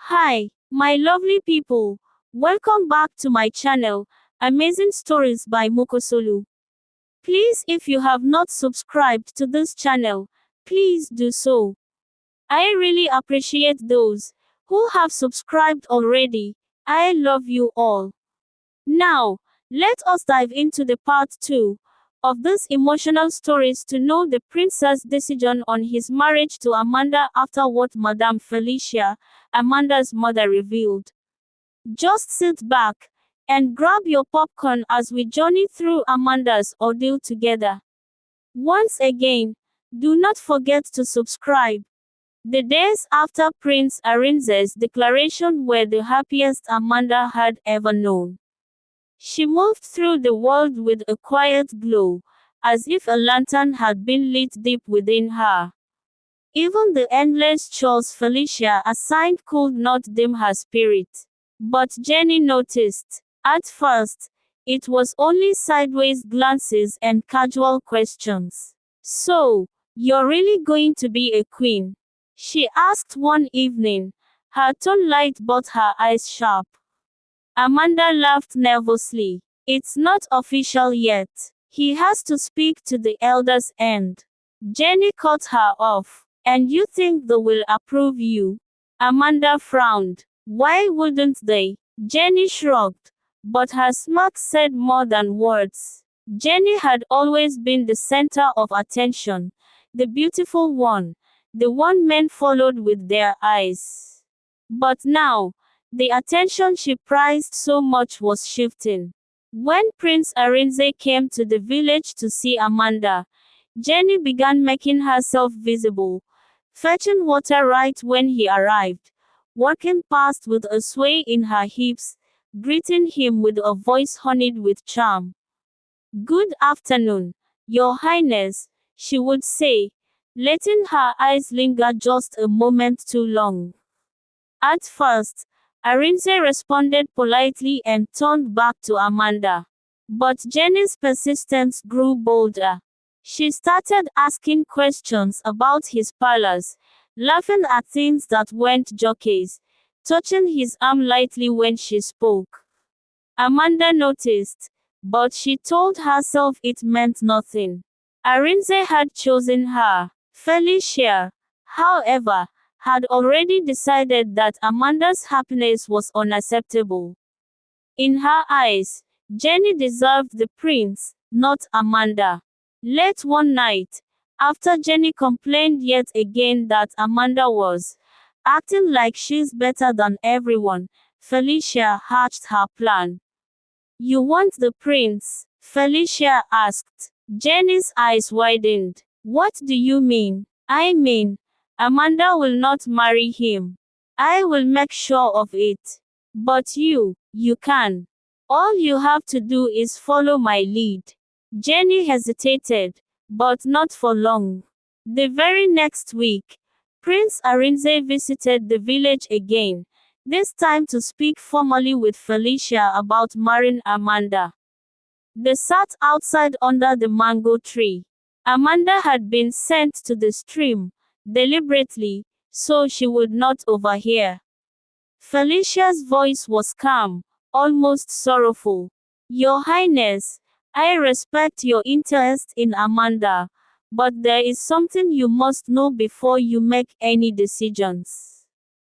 Hi, my lovely people. Welcome back to my channel, Amazing Stories by Mokosolu. Please, if you have not subscribed to this channel, please do so. I really appreciate those who have subscribed already. I love you all. Now, let us dive into the part 2 of this emotional stories to know the prince's decision on his marriage to Amanda after what Madame Felicia, Amanda's mother, revealed. Just sit back and grab your popcorn as we journey through Amanda's ordeal together. Once again, do not forget to subscribe. The days after Prince ARINZE'S declaration were the happiest Amanda had ever known. She moved through the world with a quiet glow, as if a lantern had been lit deep within her. Even the endless chores Felicia assigned could not dim her spirit. But Jenny noticed. At first, it was only sideways glances and casual questions. "So, you're really going to be a queen?" she asked one evening, her tone light but her eyes sharp. Amanda laughed nervously. "It's not official yet. He has to speak to the elders and..." Jenny cut her off. "And you think they will approve you?" Amanda frowned. "Why wouldn't they?" Jenny shrugged. But her smirk said more than words. Jenny had always been the center of attention, the beautiful one, the one men followed with their eyes. But now, the attention she prized so much was shifting. When Prince ARINZE came to the village to see Amanda, Jenny began making herself visible, fetching water right when he arrived, walking past with a sway in her hips, greeting him with a voice honeyed with charm. "Good afternoon, Your Highness," she would say, letting her eyes linger just a moment too long. At first, ARINZE responded politely and turned back to Amanda. But Jenny's persistence grew bolder. She started asking questions about his palace, laughing at things that weren't jockeys, touching his arm lightly when she spoke. Amanda noticed, but she told herself it meant nothing. ARINZE had chosen her. Felicia, however, had already decided that Amanda's happiness was unacceptable. In her eyes, Jenny deserved the prince, not Amanda. Late one night, after Jenny complained yet again that Amanda was acting like she's better than everyone, Felicia hatched her plan. "You want the prince?" Felicia asked. Jenny's eyes widened. "What do you mean?" "I mean, Amanda will not marry him. I will make sure of it. But you can. All you have to do is follow my lead." Jenny hesitated, but not for long. The very next week, Prince ARINZE visited the village again, this time to speak formally with Felicia about marrying Amanda. They sat outside under the mango tree. Amanda had been sent to the stream, deliberately, so she would not overhear. Felicia's voice was calm, almost sorrowful. "Your Highness, I respect your interest in Amanda, but there is something you must know before you make any decisions."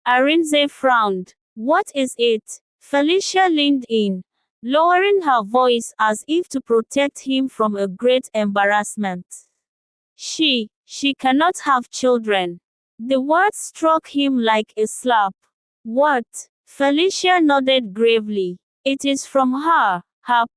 ARINZE frowned. "What is it?" Felicia leaned in, lowering her voice as if to protect him from a great embarrassment. She cannot have children." The words struck him like a slap. "What?" Felicia nodded gravely. "It is from her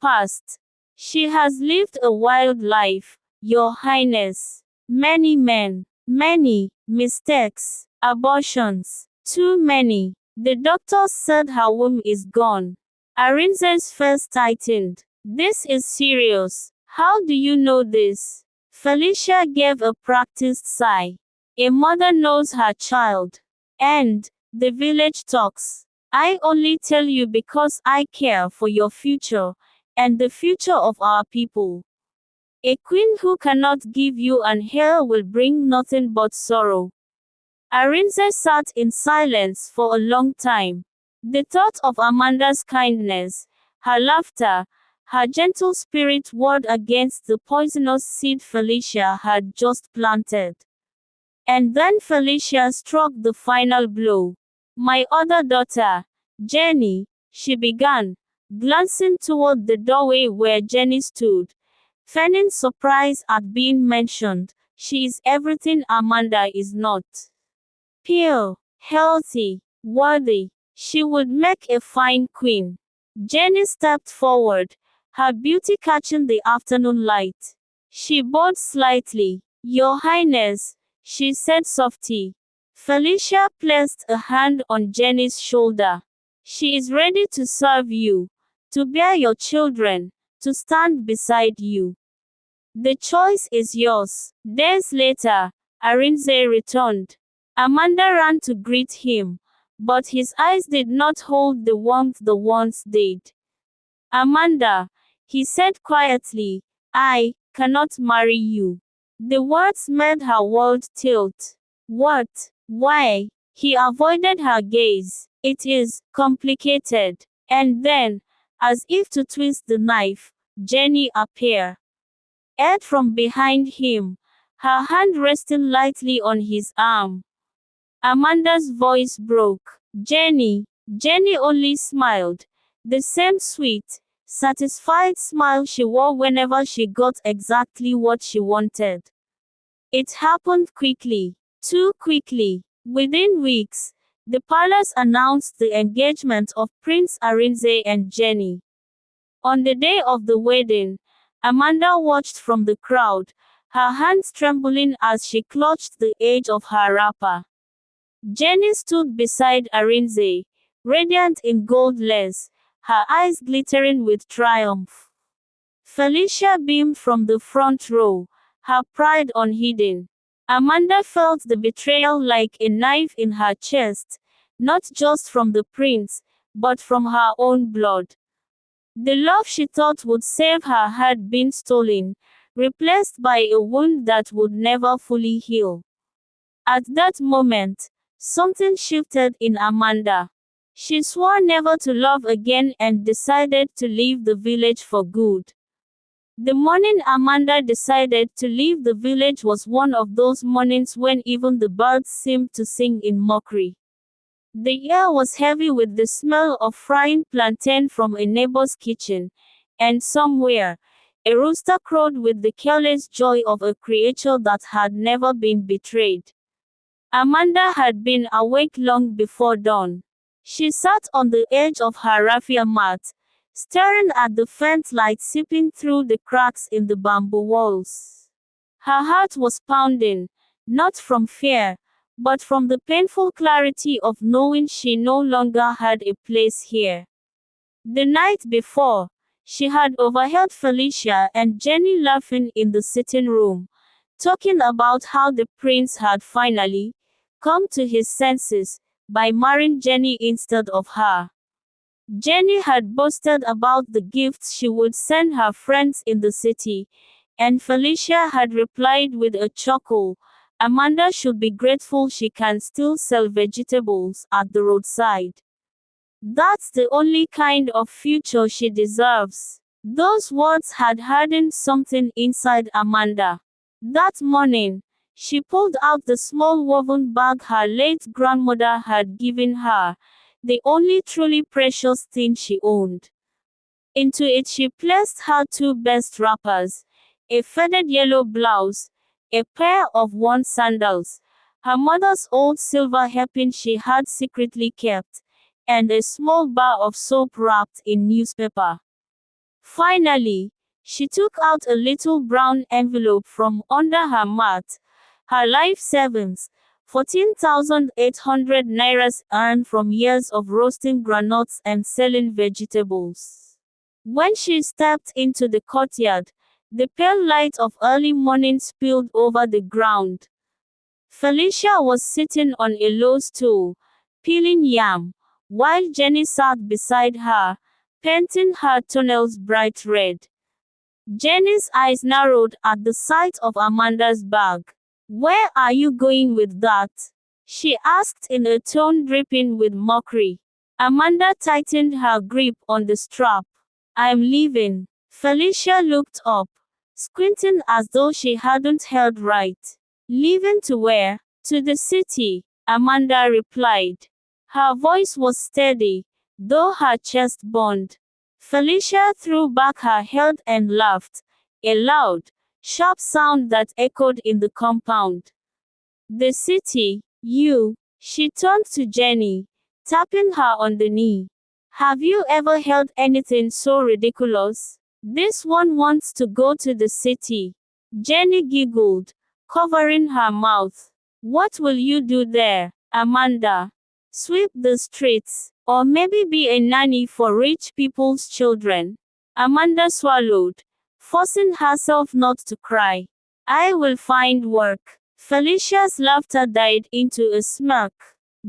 past. She has lived a wild life, Your Highness. Many men, many mistakes, abortions, too many. The doctors said her womb is gone." ARINZE'S face tightened. "This is serious. How do you know this?" Felicia gave a practiced sigh. "A mother knows her child. And the village talks. I only tell you because I care for your future, and the future of our people. A queen who cannot give you an heir will bring nothing but sorrow." Arinze sat in silence for a long time. The thought of Amanda's kindness, her laughter, her gentle spirit warred against the poisonous seed Felicia had just planted. And then Felicia struck the final blow. "My other daughter, Jenny," she began, glancing toward the doorway where Jenny stood, feigning surprise at being mentioned. "She is everything Amanda is not. Pure, healthy, worthy. She would make a fine queen." Jenny stepped forward, her beauty catching the afternoon light. She bowed slightly. "Your Highness," she said softly. Felicia placed a hand on Jenny's shoulder. "She is ready to serve you, to bear your children, to stand beside you. The choice is yours." Days later, Arinze returned. Amanda ran to greet him, but his eyes did not hold the warmth the once did. "Amanda," he said quietly, "I cannot marry you." The words made her world tilt. "What? Why?" He avoided her gaze. "It is complicated." And then, as if to twist the knife, Jenny appeared from behind him, her hand resting lightly on his arm. Amanda's voice broke. "Jenny." Jenny only smiled, the same sweet, satisfied smile she wore whenever she got exactly what she wanted. It happened quickly, too quickly. Within weeks, the palace announced the engagement of Prince Arinze and Jenny. On the day of the wedding, Amanda watched from the crowd, her hands trembling as she clutched the edge of her wrapper. Jenny stood beside Arinze, radiant in gold lace, her eyes glittering with triumph. Felicia beamed from the front row, her pride unhidden. Amanda felt the betrayal like a knife in her chest, not just from the prince, but from her own blood. The love she thought would save her had been stolen, replaced by a wound that would never fully heal. At that moment, something shifted in Amanda. She swore never to love again and decided to leave the village for good. The morning Amanda decided to leave the village was one of those mornings when even the birds seemed to sing in mockery. The air was heavy with the smell of frying plantain from a neighbor's kitchen, and somewhere, a rooster crowed with the careless joy of a creature that had never been betrayed. Amanda had been awake long before dawn. She sat on the edge of her raffia mat, staring at the faint light seeping through the cracks in the bamboo walls. Her heart was pounding, not from fear, but from the painful clarity of knowing she no longer had a place here. The night before, she had overheard Felicia and Jenny laughing in the sitting room, talking about how the prince had finally come to his senses by marrying Jenny instead of her. Jenny had boasted about the gifts she would send her friends in the city, and Felicia had replied with a chuckle, "Amanda should be grateful she can still sell vegetables at the roadside. That's the only kind of future she deserves." Those words had hardened something inside Amanda. That morning, she pulled out the small woven bag her late grandmother had given her, the only truly precious thing she owned. Into it she placed her two best wrappers, a faded yellow blouse, a pair of worn sandals, her mother's old silver hairpin she had secretly kept, and a small bar of soap wrapped in newspaper. Finally, she took out a little brown envelope from under her mat, her life savings, 14,800 nairas earned from years of roasting granules and selling vegetables. When she stepped into the courtyard, the pale light of early morning spilled over the ground. Felicia was sitting on a low stool, peeling yam, while Jenny sat beside her, painting her toenails bright red. Jenny's eyes narrowed at the sight of Amanda's bag. "Where are you going with that?" she asked in a tone dripping with mockery. Amanda tightened her grip on the strap. I'm leaving. Felicia looked up, squinting as though she hadn't heard right. Leaving to where? To the city, Amanda replied. Her voice was steady, though her chest burned. Felicia threw back her head and laughed, a loud, sharp sound that echoed in the compound. The city, you. She turned to Jenny, tapping her on the knee. Have you ever held anything so ridiculous? This one wants to go to the city. Jenny giggled, covering her mouth. What will you do there, Amanda? Sweep the streets, or maybe be a nanny for rich people's children. Amanda swallowed, forcing herself not to cry. I will find work. Felicia's laughter died into a smirk.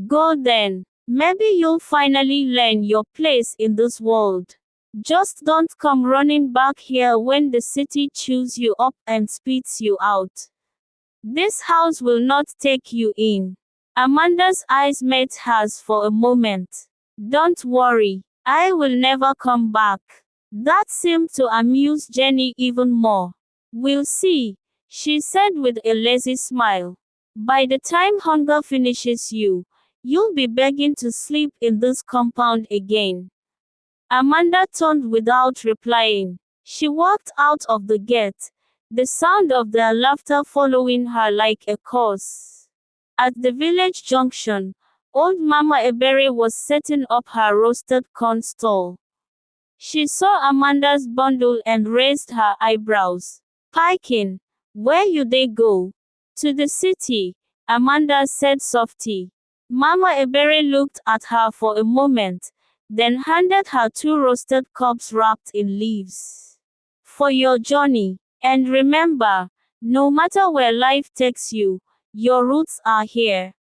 Go then. Maybe you'll finally learn your place in this world. Just don't come running back here when the city chews you up and spits you out. This house will not take you in. Amanda's eyes met hers for a moment. Don't worry, I will never come back. That seemed to amuse Jenny even more. We'll see, she said with a lazy smile. By the time hunger finishes you, you'll be begging to sleep in this compound again. Amanda turned without replying. She walked out of the gate, the sound of their laughter following her like a curse. At the village junction, old Mama Ebere was setting up her roasted corn stall. She saw Amanda's bundle and raised her eyebrows. Piking, where you they go? To the city, Amanda said softly. Mama Ebere looked at her for a moment, then handed her 2 roasted cobs wrapped in leaves. For your journey, and remember, no matter where life takes you, your roots are here.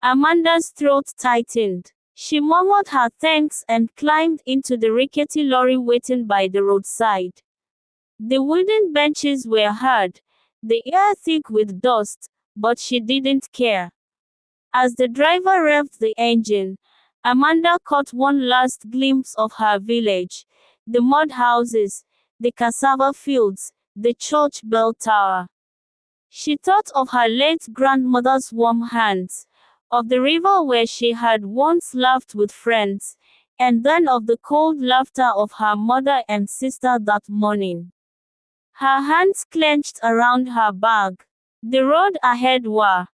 Amanda's throat tightened. She murmured her thanks and climbed into the rickety lorry waiting by the roadside. The wooden benches were hard, the air thick with dust, but she didn't care. As the driver revved the engine, Amanda caught one last glimpse of her village, the mud houses, the cassava fields, the church bell tower. She thought of her late grandmother's warm hands, of the river where she had once laughed with friends, and then of the cold laughter of her mother and sister that morning. Her hands clenched around her bag. The road ahead was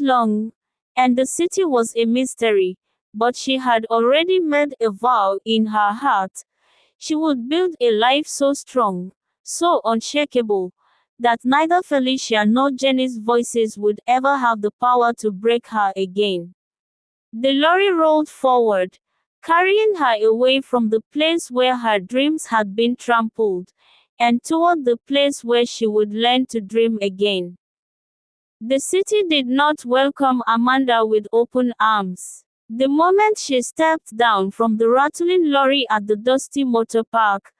long, and the city was a mystery, but she had already made a vow in her heart. She would build a life so strong, so unshakable, that neither Felicia nor Jenny's voices would ever have the power to break her again. The lorry rolled forward, carrying her away from the place where her dreams had been trampled, and toward the place where she would learn to dream again. The city did not welcome Amanda with open arms. The moment she stepped down from the rattling lorry at the dusty motor park,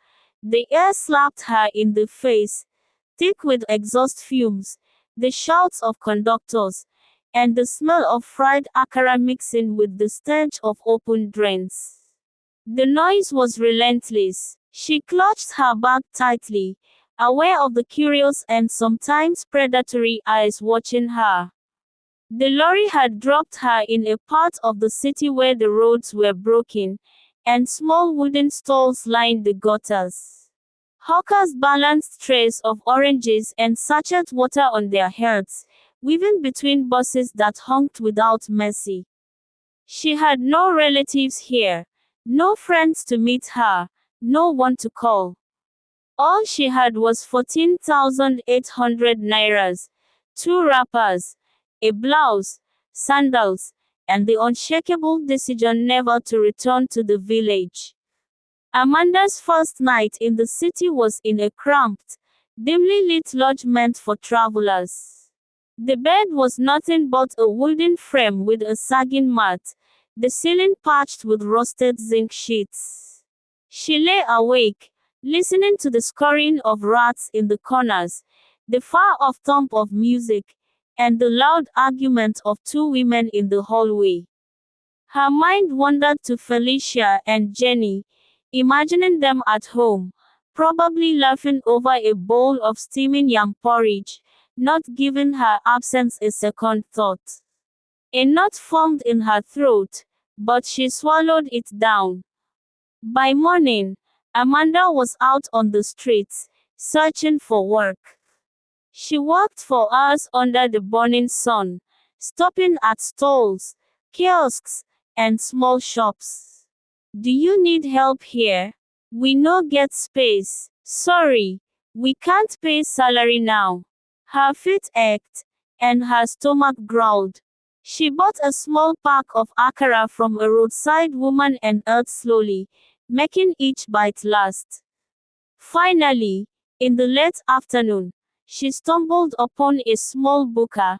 the air slapped her in the face, thick with exhaust fumes, the shouts of conductors, and the smell of fried akara mixing with the stench of open drains. The noise was relentless. She clutched her bag tightly, aware of the curious and sometimes predatory eyes watching her. The lorry had dropped her in a part of the city where the roads were broken, and small wooden stalls lined the gutters. Hawkers balanced trays of oranges and sachet water on their heads, weaving between buses that honked without mercy. She had no relatives here, no friends to meet her, no one to call. All she had was 14,800 nairas, 2 wrappers, a blouse, sandals, and the unshakable decision never to return to the village. Amanda's first night in the city was in a cramped, dimly lit lodge meant for travelers. The bed was nothing but a wooden frame with a sagging mat, the ceiling patched with rusted zinc sheets. She lay awake, listening to the scurrying of rats in the corners, the far-off thump of music, and the loud argument of two women in the hallway. Her mind wandered to Felicia and Jenny, imagining them at home, probably laughing over a bowl of steaming yam porridge, not giving her absence a second thought. A knot formed in her throat, but she swallowed it down. By morning, Amanda was out on the streets, searching for work. She worked for hours under the burning sun, stopping at stalls, kiosks, and small shops. Do you need help here? We no get space. Sorry, we can't pay salary now. Her feet ached, and her stomach growled. She bought a small pack of akara from a roadside woman and ate slowly, making each bite last. Finally, in the late afternoon, she stumbled upon a small buka,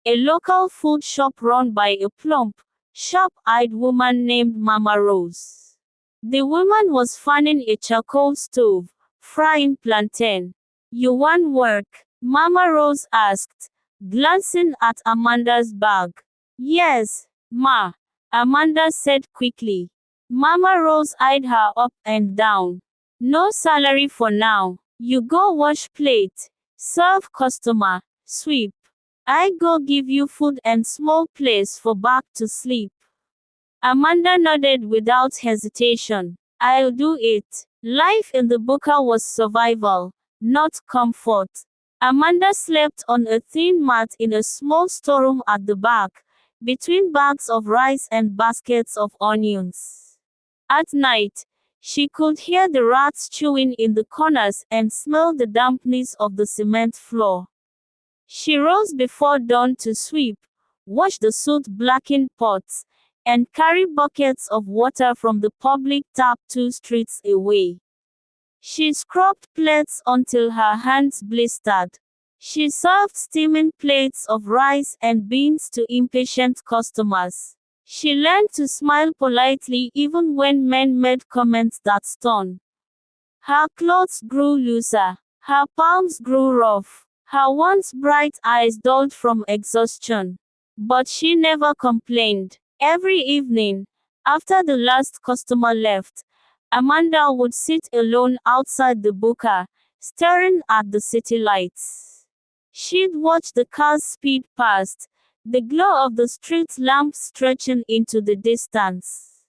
a local food shop run by a plump, sharp-eyed woman named Mama Rose. The woman was fanning a charcoal stove, frying plantain. You want work? Mama Rose asked, glancing at Amanda's bag. Yes, Ma, Amanda said quickly. Mama Rose eyed her up and down. No salary for now. You go wash plate, serve customer, sweep. I go give you food and small place for back to sleep. Amanda nodded without hesitation. I'll do it. Life in the buka was survival, not comfort. Amanda slept on a thin mat in a small storeroom at the back, between bags of rice and baskets of onions. At night, she could hear the rats chewing in the corners and smell the dampness of the cement floor. She rose before dawn to sweep, wash the soot-blackened pots, and carry buckets of water from the public tap 2 streets away. She scrubbed plates until her hands blistered. She served steaming plates of rice and beans to impatient customers. She learned to smile politely even when men made comments that stung. Her clothes grew looser. Her palms grew rough. Her once bright eyes dulled from exhaustion. But she never complained. Every evening, after the last customer left, Amanda would sit alone outside the buka, staring at the city lights. She'd watch the cars speed past, the glow of the street lamps stretching into the distance.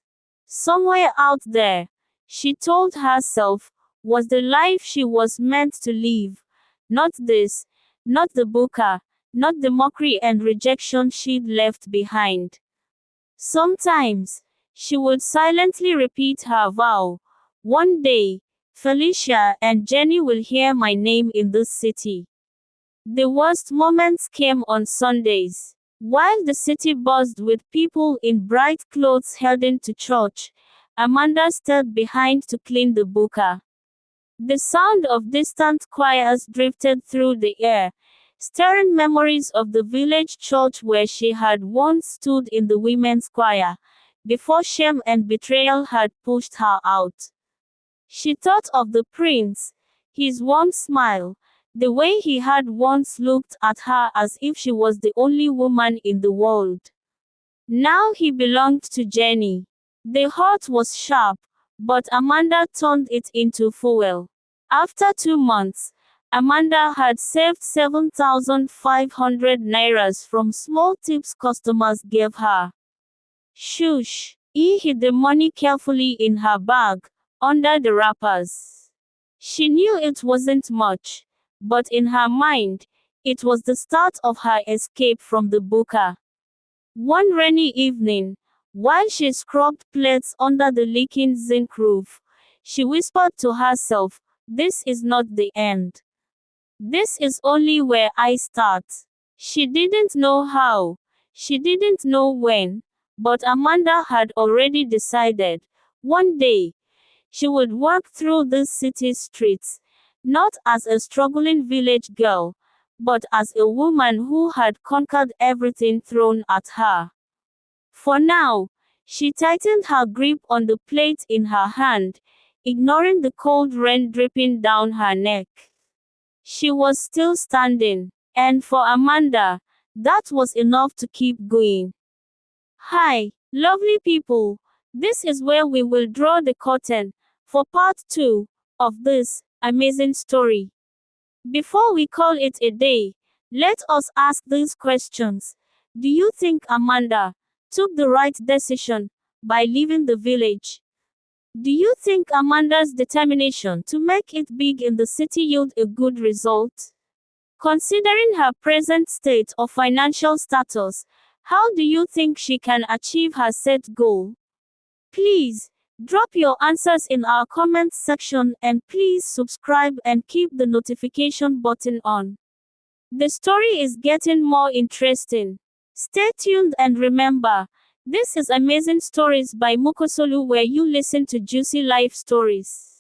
Somewhere out there, she told herself, was the life she was meant to live. Not this, not the buka, not the mockery and rejection she'd left behind. Sometimes, she would silently repeat her vow. One day, Felicia and Jenny will hear my name in this city. The worst moments came on Sundays. While the city buzzed with people in bright clothes heading to church, Amanda stayed behind to clean the buka. The sound of distant choirs drifted through the air, stirring memories of the village church where she had once stood in the women's choir, before shame and betrayal had pushed her out. She thought of the prince, his warm smile, the way he had once looked at her as if she was the only woman in the world. Now he belonged to Jenny. The hurt was sharp, but Amanda turned it into fuel. After 2 months, Amanda had saved 7,500 nairas from small tips customers gave her. Shush! He hid the money carefully in her bag, under the wrappers. She knew it wasn't much, but in her mind, it was the start of her escape from the buka. One rainy evening, while she scrubbed plates under the leaking zinc roof, she whispered to herself, "This is not the end. This is only where I start." She didn't know how, she didn't know when, but Amanda had already decided, one day, she would walk through these city streets, not as a struggling village girl, but as a woman who had conquered everything thrown at her. For now, she tightened her grip on the plate in her hand, ignoring the cold rain dripping down her neck. She was still standing, and for Amanda, That was enough to keep going. Hi, lovely people. This is where we will draw the curtain for part 2 of this amazing story. Before we call it a day, let us ask these questions. Do you think Amanda took the right decision by leaving the village? Do you think Amanda's determination to make it big in the city yielded a good result? Considering her present state of financial status, how do you think she can achieve her set goal? Please, drop your answers in our comments section and please subscribe and keep the notification button on. The story is getting more interesting. Stay tuned and remember, this is Amazing Stories by Mukosolu, where you listen to juicy life stories.